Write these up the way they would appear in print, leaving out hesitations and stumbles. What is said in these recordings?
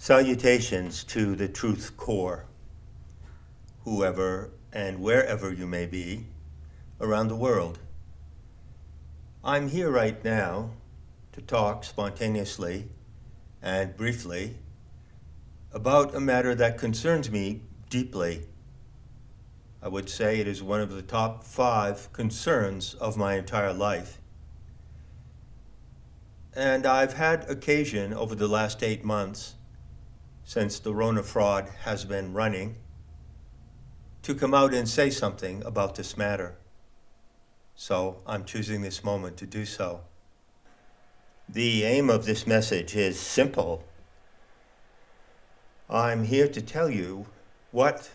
Salutations to the Truth Core, whoever and wherever you may be around the world. I'm here right now to talk spontaneously and briefly about a matter that concerns me deeply. I would say it is one of the top 5 concerns of my entire life. And I've had occasion over the last 8 months, since the Rona fraud has been running, to come out and say something about this matter. So I'm choosing this moment to do so. The aim of this message is simple. I'm here to tell you what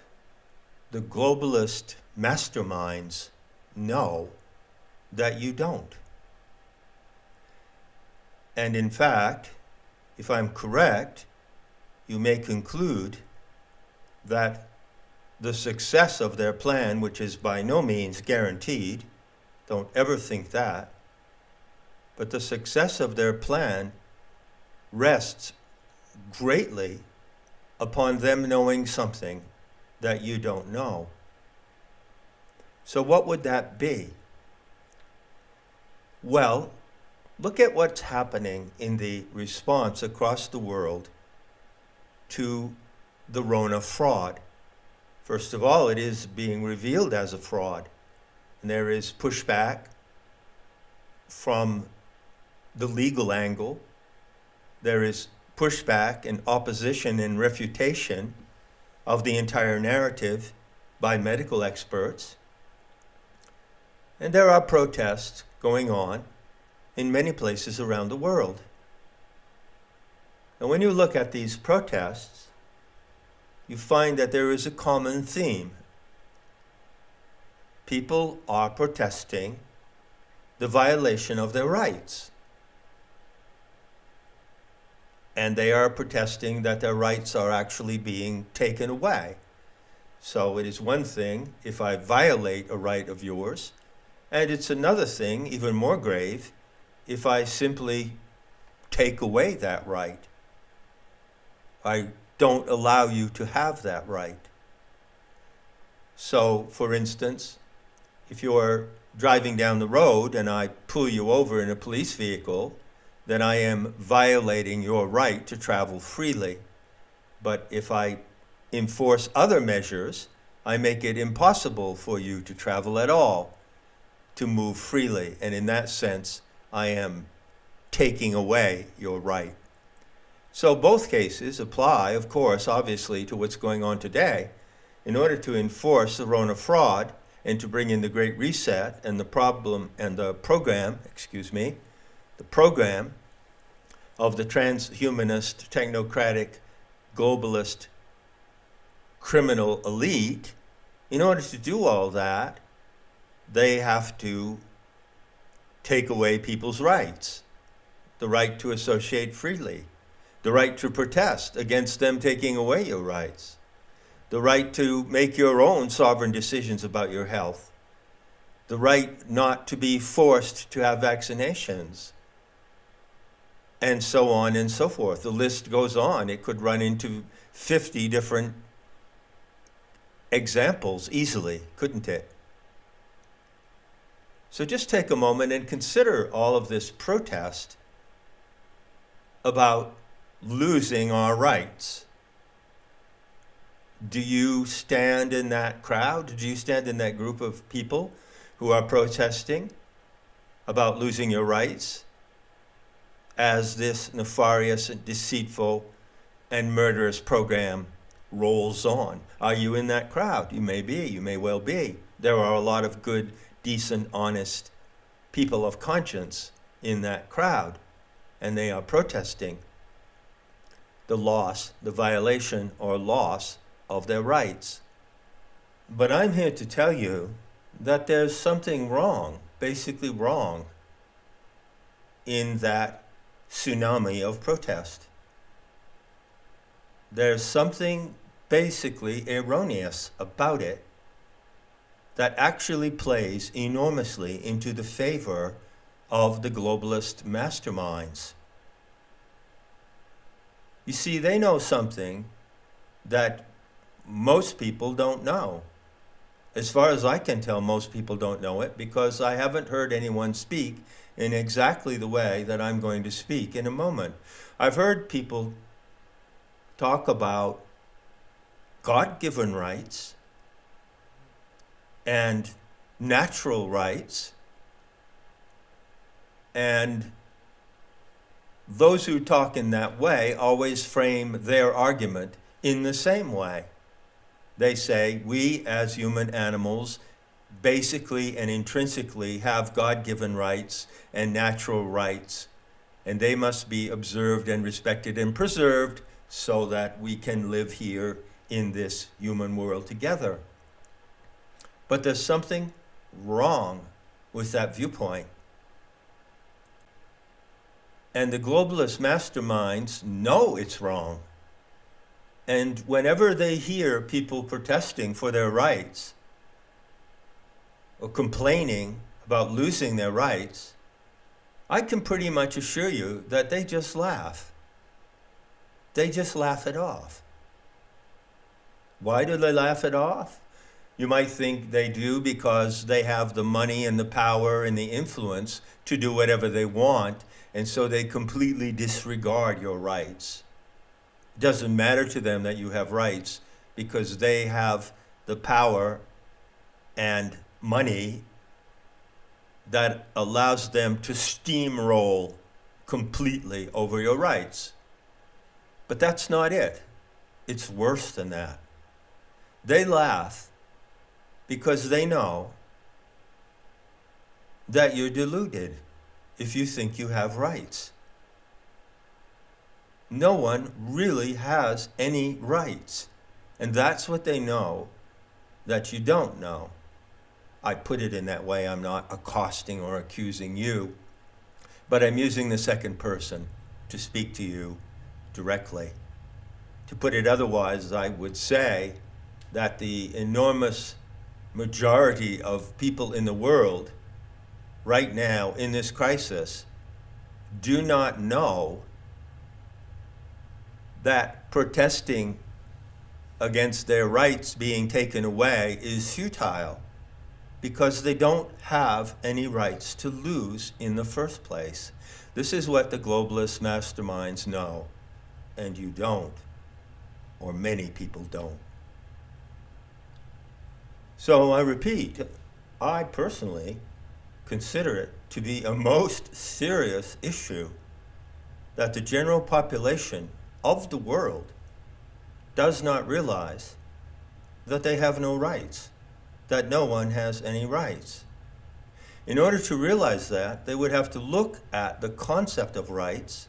the globalist masterminds know that you don't. And in fact, if I'm correct, you may conclude that the success of their plan, which is by no means guaranteed, don't ever think that, but the success of their plan rests greatly upon them knowing something that you don't know. So what would that be? Well, look at what's happening in the response across the world to the Rona fraud. First of all, it is being revealed as a fraud. And there is pushback from the legal angle. There is pushback and opposition and refutation of the entire narrative by medical experts. And there are protests going on in many places around the world. And when you look at these protests, you find that there is a common theme. People are protesting the violation of their rights. And they are protesting that their rights are actually being taken away. So it is one thing if I violate a right of yours, and it's another thing, even more grave, if I simply take away that right. I don't allow you to have that right. So, for instance, if you're driving down the road and I pull you over in a police vehicle, then I am violating your right to travel freely. But if I enforce other measures, I make it impossible for you to travel at all, to move freely. And in that sense, I am taking away your right. So both cases apply, of course, obviously, to what's going on today. In order to enforce the Rona fraud and to bring in the Great Reset and the program of the transhumanist, technocratic, globalist, criminal elite, in order to do all that, they have to take away people's rights, the right to associate freely, the right to protest against them taking away your rights, the right to make your own sovereign decisions about your health, the right not to be forced to have vaccinations, and so on and so forth. The list goes on. It could run into 50 different examples easily, couldn't it? So just take a moment and consider all of this protest about losing our rights. Do you stand in that crowd? Do you stand in that group of people who are protesting about losing your rights as this nefarious and deceitful and murderous program rolls on? Are you in that crowd? You may be, you may well be. There are a lot of good, decent, honest people of conscience in that crowd, and they are protesting the violation or loss of their rights. But I'm here to tell you that there's something wrong, basically wrong, in that tsunami of protest. There's something basically erroneous about it that actually plays enormously into the favor of the globalist masterminds. You see, they know something that most people don't know. As far as I can tell, most people don't know it because I haven't heard anyone speak in exactly the way that I'm going to speak in a moment. I've heard people talk about God-given rights and natural rights, and those who talk in that way always frame their argument in the same way. They say we as human animals basically and intrinsically have God-given rights and natural rights, and they must be observed and respected and preserved so that we can live here in this human world together. But there's something wrong with that viewpoint. And the globalist masterminds know it's wrong. And whenever they hear people protesting for their rights or complaining about losing their rights, I can pretty much assure you that they just laugh. They just laugh it off. Why do they laugh it off? You might think they do because they have the money and the power and the influence to do whatever they want, and so they completely disregard your rights. It doesn't matter to them that you have rights because they have the power and money that allows them to steamroll completely over your rights. But that's not it. It's worse than that. They laugh because they know that you're deluded if you think you have rights. No one really has any rights. And that's what they know that you don't know. I put it in that way. I'm not accosting or accusing you, but I'm using the second person to speak to you directly. To put it otherwise, I would say that the enormous majority of people in the world right now in this crisis do not know that protesting against their rights being taken away is futile because they don't have any rights to lose in the first place. This is what the globalist masterminds know, and you don't, or many people don't. So I repeat, I personally consider it to be a most serious issue that the general population of the world does not realize that they have no rights, that no one has any rights. In order to realize that, they would have to look at the concept of rights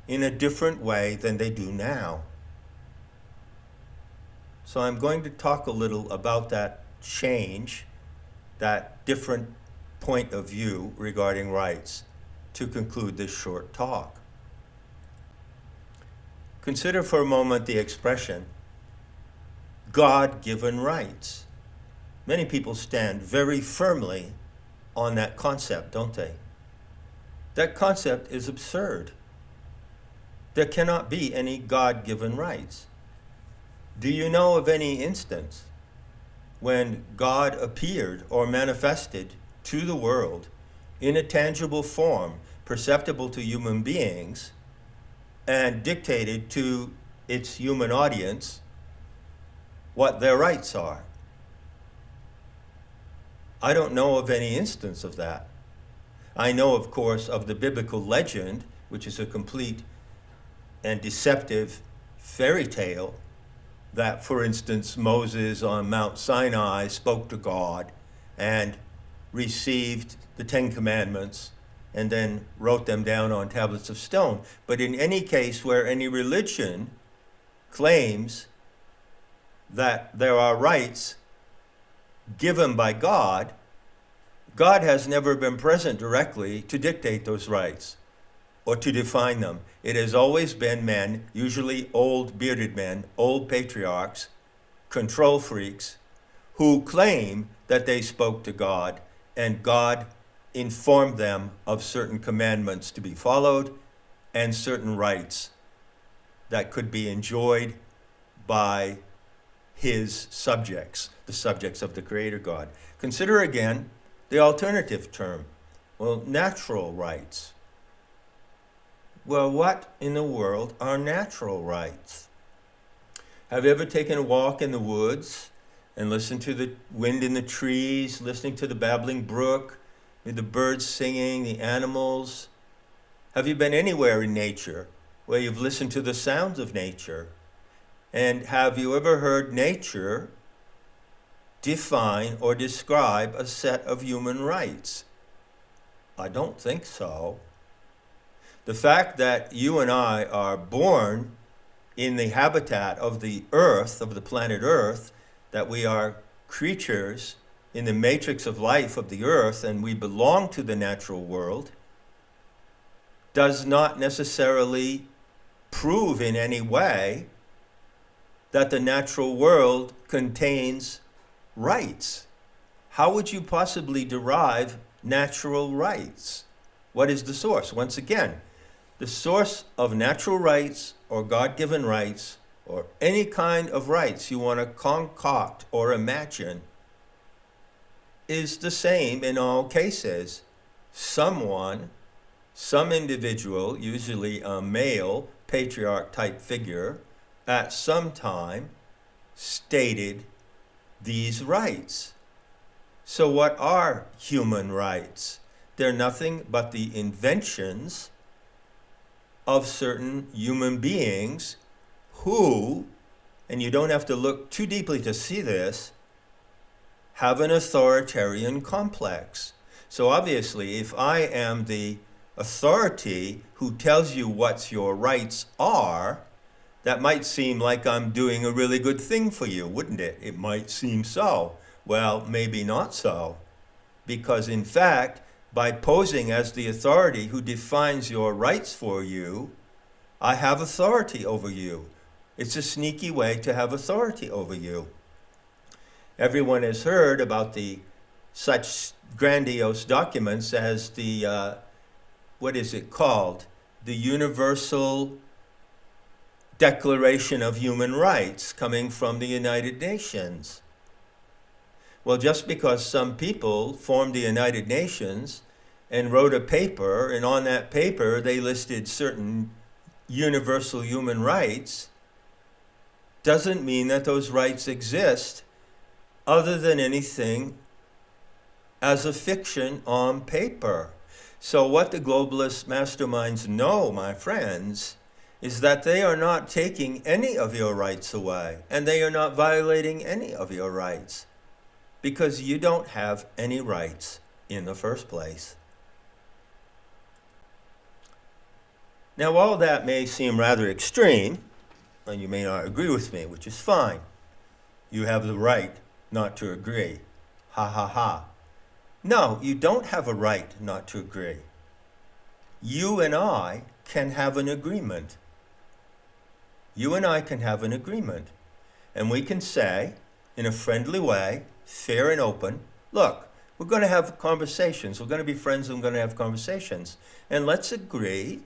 in a different way than they do now. So I'm going to talk a little about that change, that different point of view regarding rights, to conclude this short talk. Consider for a moment the expression, God-given rights. Many people stand very firmly on that concept, don't they? That concept is absurd. There cannot be any God-given rights. Do you know of any instance when God appeared or manifested to the world in a tangible form, perceptible to human beings, and dictated to its human audience what their rights are? I don't know of any instance of that. I know, of course, of the biblical legend, which is a complete and deceptive fairy tale, that, for instance, Moses on Mount Sinai spoke to God and received the Ten Commandments and then wrote them down on tablets of stone. But in any case where any religion claims that there are rights given by God, God has never been present directly to dictate those rights or to define them. It has always been men, usually old bearded men, old patriarchs, control freaks, who claim that they spoke to God and God informed them of certain commandments to be followed and certain rights that could be enjoyed by his subjects, the subjects of the Creator God. Consider again the alternative term. Well, natural rights. Well, what in the world are natural rights? Have you ever taken a walk in the woods and listened to the wind in the trees, listening to the babbling brook, the birds singing, the animals? Have you been anywhere in nature where you've listened to the sounds of nature? And have you ever heard nature define or describe a set of human rights? I don't think so. The fact that you and I are born in the habitat of the earth, of the planet Earth, that we are creatures in the matrix of life of the earth and we belong to the natural world, does not necessarily prove in any way that the natural world contains rights. How would you possibly derive natural rights? What is the source? Once again, the source of natural rights or God-given rights or any kind of rights you want to concoct or imagine is the same in all cases. Someone, some individual, usually a male patriarch type figure, at some time stated these rights. So what are human rights? They're nothing but the inventions of certain human beings who, and you don't have to look too deeply to see this, have an authoritarian complex. So obviously, if I am the authority who tells you what your rights are, that might seem like I'm doing a really good thing for you, wouldn't it? It might seem so. Well, maybe not so. Because in fact, by posing as the authority who defines your rights for you, I have authority over you. It's a sneaky way to have authority over you. Everyone has heard about the such grandiose documents as the, what is it called? The Universal Declaration of Human Rights coming from the United Nations. Well, just because some people formed the United Nations and wrote a paper, and on that paper they listed certain universal human rights, doesn't mean that those rights exist other than anything as a fiction on paper. So what the globalist masterminds know, my friends, is that they are not taking any of your rights away, and they are not violating any of your rights, because you don't have any rights in the first place. Now, all that may seem rather extreme, and you may not agree with me, which is fine. You have the right not to agree. Ha ha ha. No, you don't have a right not to agree. You and I can have an agreement. You and I can have an agreement. And we can say, in a friendly way, fair and open, look, we're going to have conversations. We're going to be friends and we're going to have conversations. And let's agree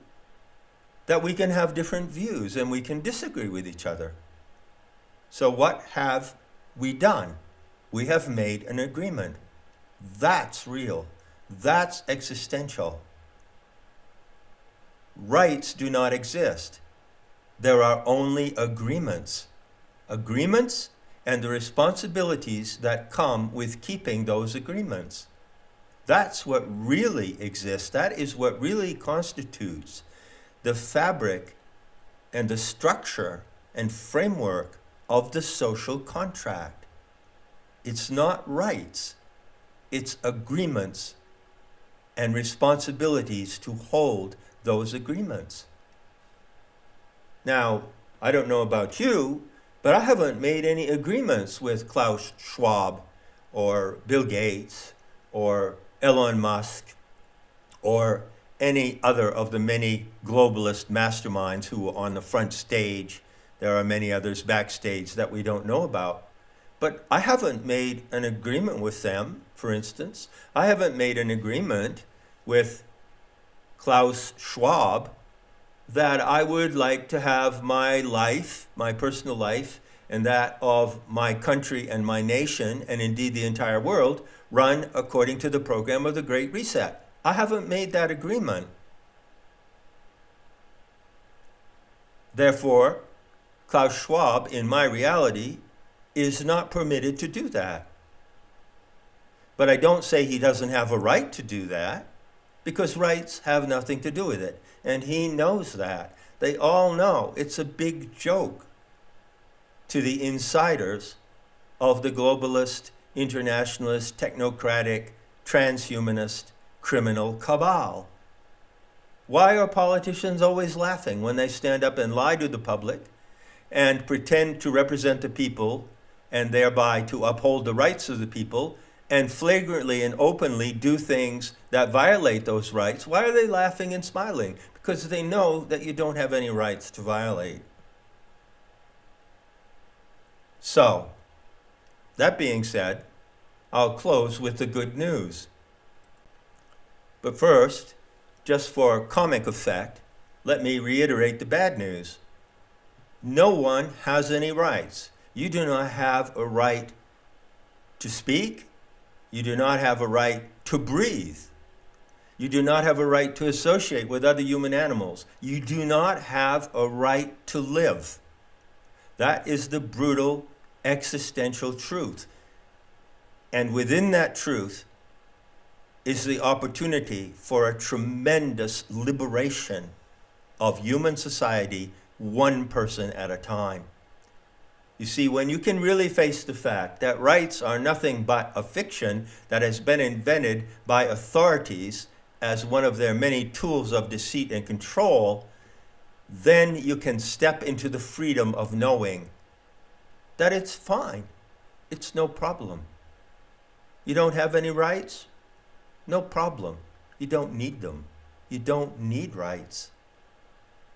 that we can have different views and we can disagree with each other. So what have we done? We have made an agreement. That's real. That's existential. Rights do not exist. There are only agreements. Agreements and the responsibilities that come with keeping those agreements. That's what really exists. That is what really constitutes the fabric and the structure and framework of the social contract. It's not rights. It's agreements and responsibilities to hold those agreements. Now, I don't know about you, but I haven't made any agreements with Klaus Schwab or Bill Gates or Elon Musk or any other of the many globalist masterminds who are on the front stage. There are many others backstage that we don't know about. But I haven't made an agreement with them, for instance. I haven't made an agreement with Klaus Schwab that I would like to have my life, my personal life, and that of my country and my nation, and indeed the entire world, run according to the program of the Great Reset. I haven't made that agreement. Therefore, Klaus Schwab, in my reality, is not permitted to do that. But I don't say he doesn't have a right to do that, because rights have nothing to do with it. And he knows that. They all know it's a big joke to the insiders of the globalist, internationalist, technocratic, transhumanist, criminal cabal. Why are politicians always laughing when they stand up and lie to the public and pretend to represent the people and thereby to uphold the rights of the people and flagrantly and openly do things that violate those rights? Why are they laughing and smiling? Because they know that you don't have any rights to violate. So, that being said, I'll close with the good news. But first, just for comic effect, let me reiterate the bad news. No one has any rights. You do not have a right to speak. You do not have a right to breathe. You do not have a right to associate with other human animals. You do not have a right to live. That is the brutal existential truth. And within that truth is the opportunity for a tremendous liberation of human society, one person at a time. You see, when you can really face the fact that rights are nothing but a fiction that has been invented by authorities as one of their many tools of deceit and control, then you can step into the freedom of knowing that it's fine. It's no problem. You don't have any rights? No problem. You don't need them. You don't need rights.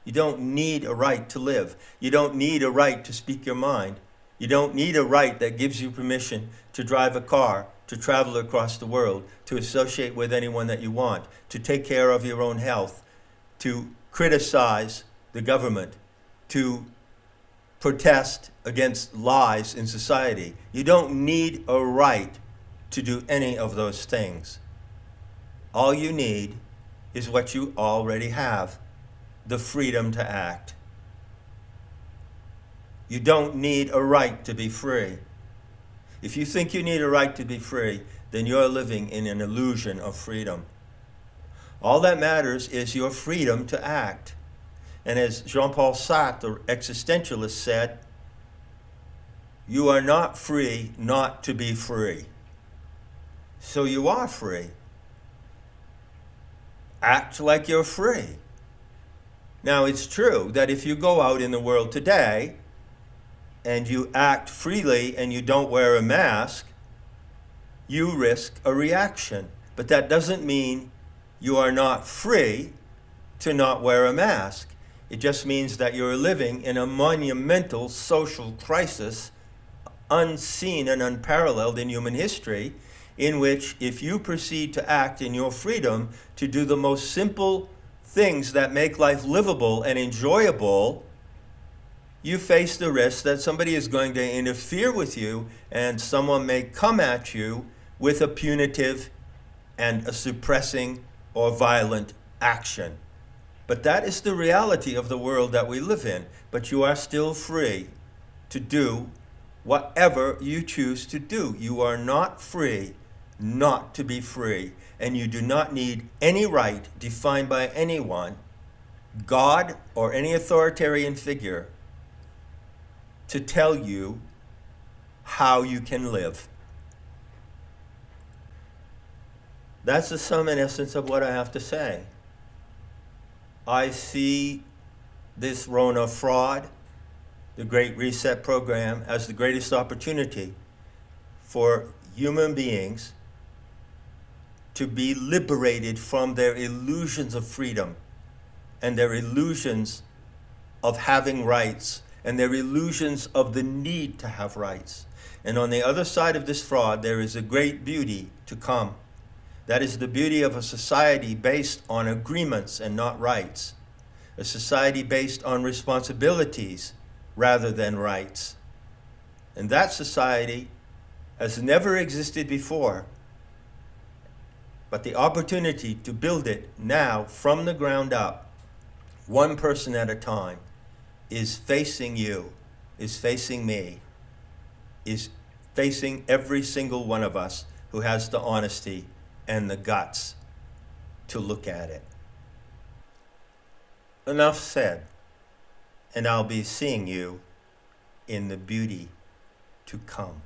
You don't need a right to live. You don't need a right to speak your mind. You don't need a right that gives you permission to drive a car, to travel across the world, to associate with anyone that you want, to take care of your own health, to criticize the government, to protest against lies in society. You don't need a right to do any of those things. All you need is what you already have, the freedom to act. You don't need a right to be free. If you think you need a right to be free, then you're living in an illusion of freedom. All that matters is your freedom to act. And as Jean-Paul Sartre, the existentialist, said, you are not free not to be free. So you are free. Act like you're free. Now, it's true that if you go out in the world today and you act freely and you don't wear a mask, you risk a reaction. But that doesn't mean you are not free to not wear a mask. It just means that you're living in a monumental social crisis, unseen and unparalleled in human history, in which if you proceed to act in your freedom to do the most simple things that make life livable and enjoyable, you face the risk that somebody is going to interfere with you and someone may come at you with a punitive and a suppressing or violent action. But that is the reality of the world that we live in. But you are still free to do whatever you choose to do. You are not free not to be free. And you do not need any right defined by anyone, God or any authoritarian figure, to tell you how you can live. That's the sum and essence of what I have to say. I see this Rona fraud, the Great Reset program, as the greatest opportunity for human beings to be liberated from their illusions of freedom and their illusions of having rights and their illusions of the need to have rights. And on the other side of this fraud, there is a great beauty to come. That is the beauty of a society based on agreements and not rights. a society based on responsibilities rather than rights. And that society has never existed before, but the opportunity to build it now from the ground up, one person at a time, is facing you, is facing me, is facing every single one of us who has the honesty and the guts to look at it. Enough said, and I'll be seeing you in the beauty to come.